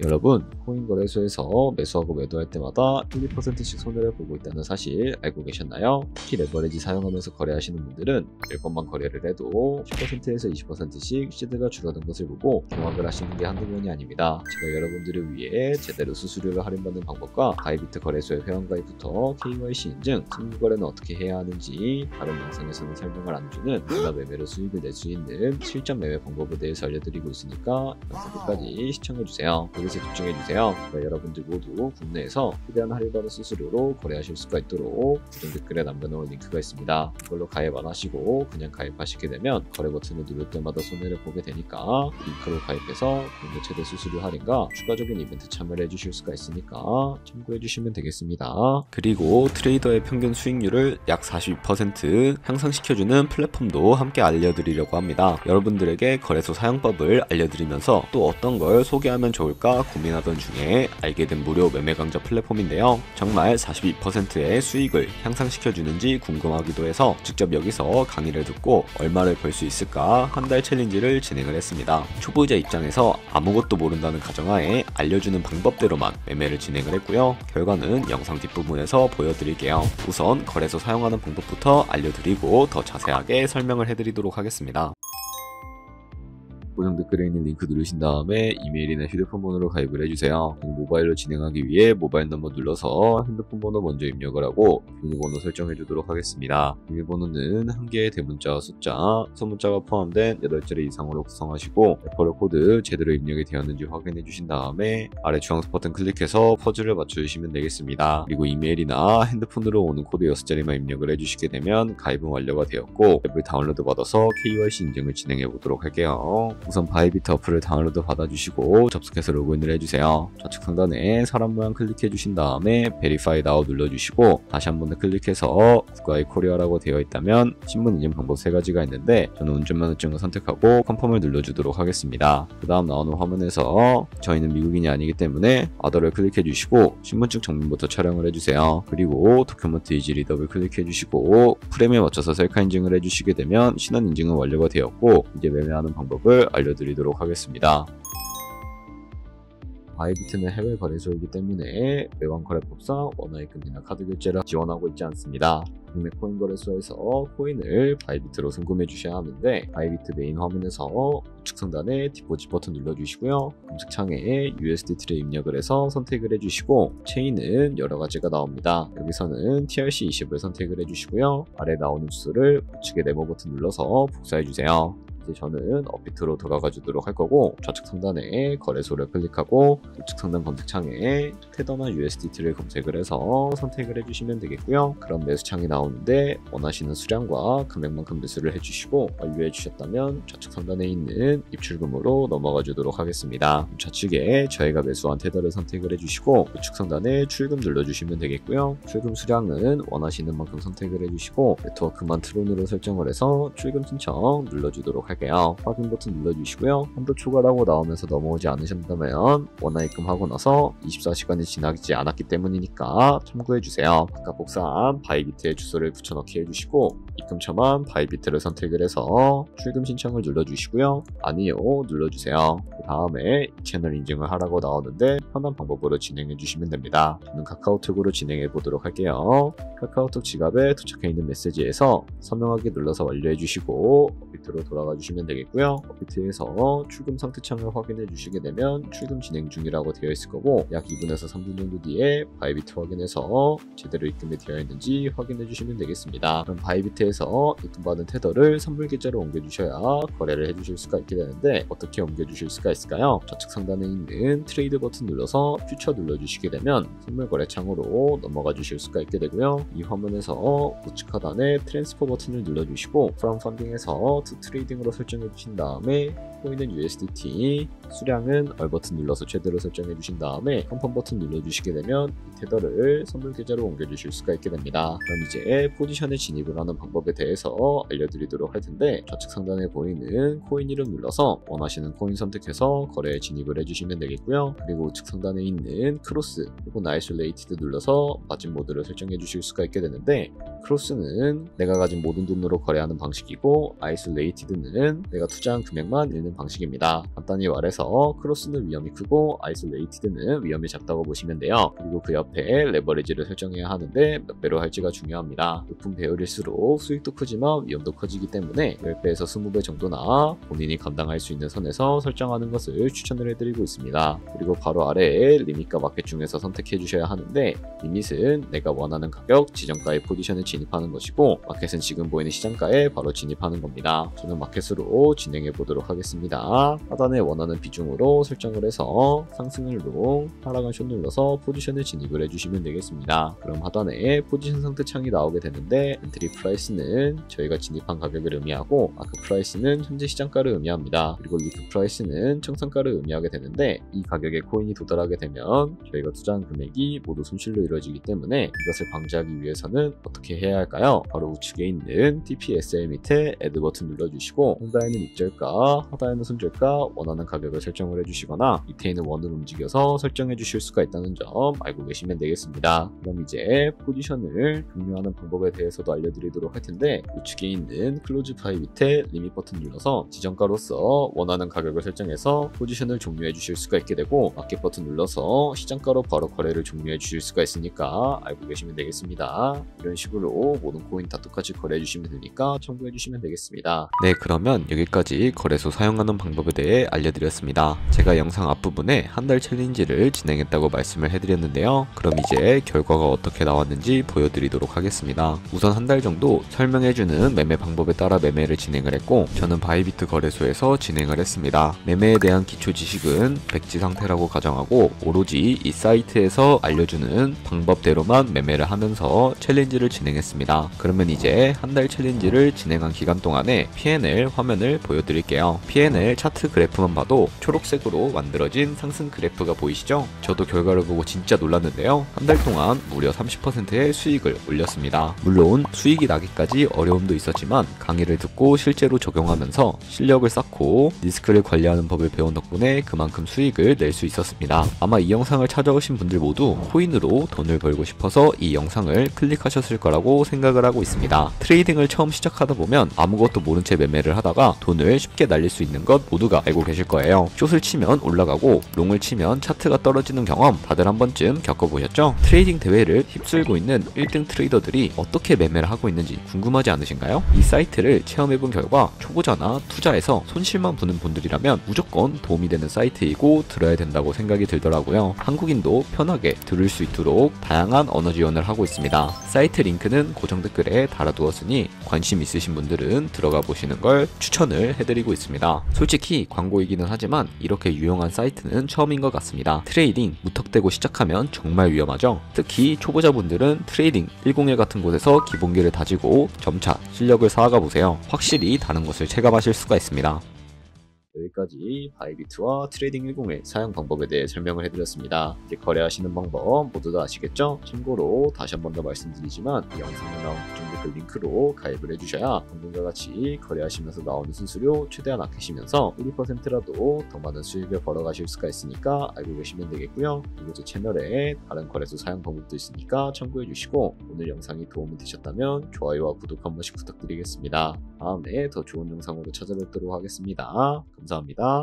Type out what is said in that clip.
여러분, 코인 거래소에서 매수하고 매도할 때마다 1, 2%씩 손해를 보고 있다는 사실 알고 계셨나요? 특히 레버리지 사용하면서 거래하시는 분들은 10번만 거래를 해도 10%에서 20%씩 시드가 줄어든 것을 보고 경악을 하시는 게 한두 번이 아닙니다. 제가 여러분들을 위해 제대로 수수료를 할인받는 방법과 바이비트 거래소의 회원가입부터 KYC 인증, 신규 거래는 어떻게 해야 하는지 다른 영상에서는 설명을 안 주는 누가 매매로 수익을 낼 수 있는 실전 매매 방법에 대해서 알려드리고 있으니까 영상 끝까지 시청해주세요. 여기서 집중해주세요. 여러분들 모두 국내에서 최대한 할인받은 수수료로 거래하실 수가 있도록 구독 댓글에 남겨놓은 링크가 있습니다. 이걸로 가입 안 하시고 그냥 가입하시게 되면 거래 버튼을 누를 때마다 손해를 보게 되니까 링크로 가입해서 국내 최대 수수료 할인과 추가적인 이벤트 참여를 해주실 수가 있으니까 참고해주시면 되겠습니다. 그리고 트레이더의 평균 수익률을 약 42% 향상시켜주는 플랫폼도 함께 알려드리려고 합니다. 여러분들에게 거래소 사용법을 알려드리면서 또 어떤 걸 소개하면 좋을까 고민하던 중에 알게 된 무료 매매 강좌 플랫폼인데요. 정말 42%의 수익을 향상시켜주는지 궁금하기도 해서 직접 여기서 강의를 듣고 얼마를 벌 수 있을까 한 달 챌린지를 진행을 했습니다. 초보자 입장에서 아무것도 모른다는 가정하에 알려주는 방법대로만 매매를 진행을 했고요. 결과는 영상 뒷부분에서 보여드릴게요. 우선 거래소 사용하는 방법부터 알려드리고 더 자세하게 설명을 해드리도록 하겠습니다. 고정 댓글에 있는 링크 누르신 다음에 이메일이나 휴대폰 번호로 가입을 해주세요. 모바일로 진행하기 위해 모바일 넘버 눌러서 핸드폰 번호 먼저 입력을 하고 비밀번호 설정해 주도록 하겠습니다. 비밀번호는 한 개의 대문자와 숫자, 소문자가 포함된 8자리 이상으로 구성하시고 레퍼럴 코드 제대로 입력이 되었는지 확인해 주신 다음에 아래 주황색 버튼 클릭해서 퍼즐을 맞춰주시면 되겠습니다. 그리고 이메일이나 핸드폰으로 오는 코드 6자리만 입력을 해주시게 되면 가입은 완료가 되었고 앱을 다운로드 받아서 KYC 인증을 진행해 보도록 할게요. 우선 바이비트 어플을 다운로드 받아주시고 접속해서 로그인을 해주세요. 좌측 상단에 사람 모양 클릭해 주신 다음에 Verify Now 눌러주시고 다시 한 번 더 클릭해서 국가의 코리아라고 되어 있다면 신분 인증 방법 3가지가 있는데 저는 운전면허증을 선택하고 컨펌을 눌러주도록 하겠습니다. 그 다음 나오는 화면에서 저희는 미국인이 아니기 때문에 아더를 클릭해 주시고 신분증 정면부터 촬영을 해주세요. 그리고 도큐먼트 이지 리더를 클릭해 주시고 프레임에 맞춰서 셀카 인증을 해주시게 되면 신원 인증은 완료가 되었고 이제 매매하는 방법을 알려드리도록 하겠습니다. 바이비트는 해외 거래소이기 때문에 외환 거래법상 원화입금이나 카드 결제를 지원하고 있지 않습니다. 국내 코인 거래소에서 코인을 바이비트로 송금해 주셔야 하는데 바이비트 메인 화면에서 우측 상단에 디포짓 버튼 눌러주시고요. 검색창에 USDT를 입력을 해서 선택을 해주시고 체인은 여러 가지가 나옵니다. 여기서는 TRC20을 선택을 해주시고요. 아래 나오는 주소를 우측에 네모 버튼 눌러서 복사해 주세요. 이제 저는 업비트로 돌아가 주도록 할 거고 좌측 상단에 거래소를 클릭하고 우측 상단 검색창에 테더나 USDT를 검색을 해서 선택을 해주시면 되겠고요. 그럼 매수창이 나오는데 원하시는 수량과 금액만큼 매수를 해주시고 완료해 주셨다면 좌측 상단에 있는 입출금으로 넘어가 주도록 하겠습니다. 좌측에 저희가 매수한 테더를 선택을 해주시고 우측 상단에 출금 눌러주시면 되겠고요. 출금 수량은 원하시는 만큼 선택을 해주시고 네트워크만 트론으로 설정을 해서 출금 신청 눌러주도록 할게요. 확인 버튼 눌러주시고요. 한도 초과라고 나오면서 넘어오지 않으셨다면 원화 입금하고 나서 24시간이 지나지 않았기 때문이니까 참고해주세요. 아까 복사한 바이비트의 주소를 붙여넣기 해주시고 입금처만 바이비트를 선택을 해서 출금 신청을 눌러주시고요. 아니요 눌러주세요. 그 다음에 채널 인증을 하라고 나오는데 편한 방법으로 진행해 주시면 됩니다. 저는 카카오톡으로 진행해 보도록 할게요. 카카오톡 지갑에 도착해 있는 메시지에서 서명하기 눌러서 완료해 주시고 업비트로 돌아가 주시면 되겠고요. 업비트에서 출금 상태 창을 확인해 주시게 되면 출금 진행 중이라고 되어 있을 거고 약 2분에서 3분 정도 뒤에 바이비트 확인해서 제대로 입금이 되어 있는지 확인해 주시면 되겠습니다. 그럼 바이비트에서 입금받은 테더를 선물 계좌로 옮겨 주셔야 거래를 해 주실 수가 있게 되는데 어떻게 옮겨 주실 수가 있을까요? 좌측 상단에 있는 트레이드 버튼 눌러서 퓨처 눌러 주시게 되면 선물 거래 창으로 넘어가 주실 수가 있게 되고요. 이 화면에서 우측 하단에 트랜스퍼 버튼을 눌러 주시고 프롬 펀딩에서 투 트레이딩으로 설정해 주신 다음에 코인은 USDT, 수량은 얼 버튼 눌러서 최대로 설정해 주신 다음에 컨펌 버튼 눌러 주시게 되면 이 테더를 선물 계좌로 옮겨 주실 수가 있게 됩니다. 그럼 이제 포지션에 진입을 하는 방법에 대해서 알려드리도록 할 텐데 좌측 상단에 보이는 코인 이름 눌러서 원하시는 코인 선택해서 거래에 진입을 해주시면 되겠고요. 그리고 우측 상단에 있는 크로스 혹은 아이솔레이티드 눌러서 마진 모드를 설정해 주실 수가 있게 되는데 크로스는 내가 가진 모든 돈으로 거래하는 방식이고 아이솔레이티드는 내가 투자한 금액만 읽는 방식입니다. 간단히 말해서 크로스는 위험이 크고 아이솔레이티드는 위험이 작다고 보시면 돼요. 그리고 그 옆에 레버리지를 설정해야 하는데 몇 배로 할지가 중요합니다. 높은 배율일수록 수익도 크지만 위험도 커지기 때문에 10배에서 20배 정도나 본인이 감당할 수 있는 선에서 설정하는 것을 추천을 해드리고 있습니다. 그리고 바로 아래에 리밋과 마켓 중에서 선택해 주셔야 하는데, 리밋은 내가 원하는 가격 지정가의 포지션을 진입하는 것이고 마켓은 지금 보이는 시장가에 바로 진입하는 겁니다. 저는 마켓으로 진행해 보도록 하겠습니다. 하단에 원하는 비중으로 설정을 해서 상승을 롱, 하락은 숏 눌러서 포지션을 진입을 해주시면 되겠습니다. 그럼 하단에 포지션 상태 창이 나오게 되는데, 엔트리 프라이스는 저희가 진입한 가격을 의미하고 마크 프라이스는 현재 시장가를 의미합니다. 그리고 리프 프라이스는 청산가를 의미하게 되는데, 이 가격에 코인이 도달하게 되면 저희가 투자한 금액이 모두 손실로 이루어지기 때문에 이것을 방지하기 위해서는 어떻게 해야 할까요? 바로 우측에 있는 TPSL 밑에 Add 버튼 눌러주시고 상단에는 입절가, 하단에는 손절가 원하는 가격을 설정을 해주시거나 밑에 있는 원을 움직여서 설정해 주실 수가 있다는 점 알고 계시면 되겠습니다. 그럼 이제 포지션을 종료하는 방법에 대해서도 알려드리도록 할 텐데, 우측에 있는 클로즈 파이 밑에 리밋 버튼 눌러서 지정가로서 원하는 가격을 설정해서 포지션을 종료해 주실 수가 있게 되고, 마켓 버튼 눌러서 시장가로 바로 거래를 종료해 주실 수가 있으니까 알고 계시면 되겠습니다. 이런 식으로 모든 코인 다 똑같이 거래해 주시면 되니까 참고해 주시면 되겠습니다. 네, 그러면 여기까지 거래소 사용하는 방법에 대해 알려드렸습니다. 제가 영상 앞부분에 한 달 챌린지를 진행했다고 말씀을 해드렸는데요. 그럼 이제 결과가 어떻게 나왔는지 보여드리도록 하겠습니다. 우선 한 달 정도 설명해주는 매매 방법에 따라 매매를 진행을 했고, 저는 바이비트 거래소에서 진행을 했습니다. 매매에 대한 기초 지식은 백지 상태라고 가정하고 오로지 이 사이트에서 알려주는 방법대로만 매매를 하면서 챌린지를 진행했습니다. 그러면 이제 한 달 챌린지를 진행한 기간 동안에 P&L 화면을 보여드릴게요. P&L 차트 그래프만 봐도 초록색으로 만들어진 상승 그래프가 보이시죠? 저도 결과를 보고 진짜 놀랐는데요. 한 달 동안 무려 30%의 수익을 올렸습니다. 물론 수익이 나기까지 어려움도 있었지만 강의를 듣고 실제로 적용하면서 실력을 쌓고 리스크를 관리하는 법을 배운 덕분에 그만큼 수익을 낼 수 있었습니다. 아마 이 영상을 찾아오신 분들 모두 코인으로 돈을 벌고 싶어서 이 영상을 클릭하셨을 거라고 생각을 하고 있습니다. 트레이딩을 처음 시작하다 보면 아무것도 모른 채 매매를 하다가 돈을 쉽게 날릴 수 있는 것 모두가 알고 계실 거예요. 숏을 치면 올라가고 롱을 치면 차트가 떨어지는 경험 다들 한 번쯤 겪어보셨죠? 트레이딩 대회를 휩쓸고 있는 1등 트레이더들이 어떻게 매매를 하고 있는지 궁금하지 않으신가요? 이 사이트를 체험해본 결과 초보자나 투자에서 손실만 보는 분들이라면 무조건 도움이 되는 사이트이고 들어야 된다고 생각이 들더라고요. 한국인도 편하게 들을 수 있도록 다양한 언어 지원을 하고 있습니다. 사이트 링크는 고정 댓글에 달아두었으니 관심 있으신 분들은 들어가 보시는 걸 추천을 해드리고 있습니다. 솔직히 광고이기는 하지만 이렇게 유용한 사이트는 처음인 것 같습니다. 트레이딩 무턱대고 시작하면 정말 위험하죠. 특히 초보자분들은 트레이딩 101 같은 곳에서 기본기를 다지고 점차 실력을 쌓아가 보세요. 확실히 다른 것을 체감하실 수가 있습니다. 여기까지 바이비트와 트레이딩 101 사용 방법에 대해 설명을 해드렸습니다. 이제 거래하시는 방법 모두 다 아시겠죠? 참고로 다시 한 번 더 말씀드리지만 이 영상에 나온 고정 댓글 링크로 가입을 해주셔야 방금과 같이 거래하시면서 나오는 수수료 최대한 아끼시면서 1%라도 더 많은 수익을 벌어가실 수가 있으니까 알고 계시면 되겠고요. 그리고 제 채널에 다른 거래소 사용 방법도 있으니까 참고해 주시고, 오늘 영상이 도움이 되셨다면 좋아요와 구독 한 번씩 부탁드리겠습니다. 다음에 더 좋은 영상으로 찾아뵙도록 하겠습니다. 감사합니다.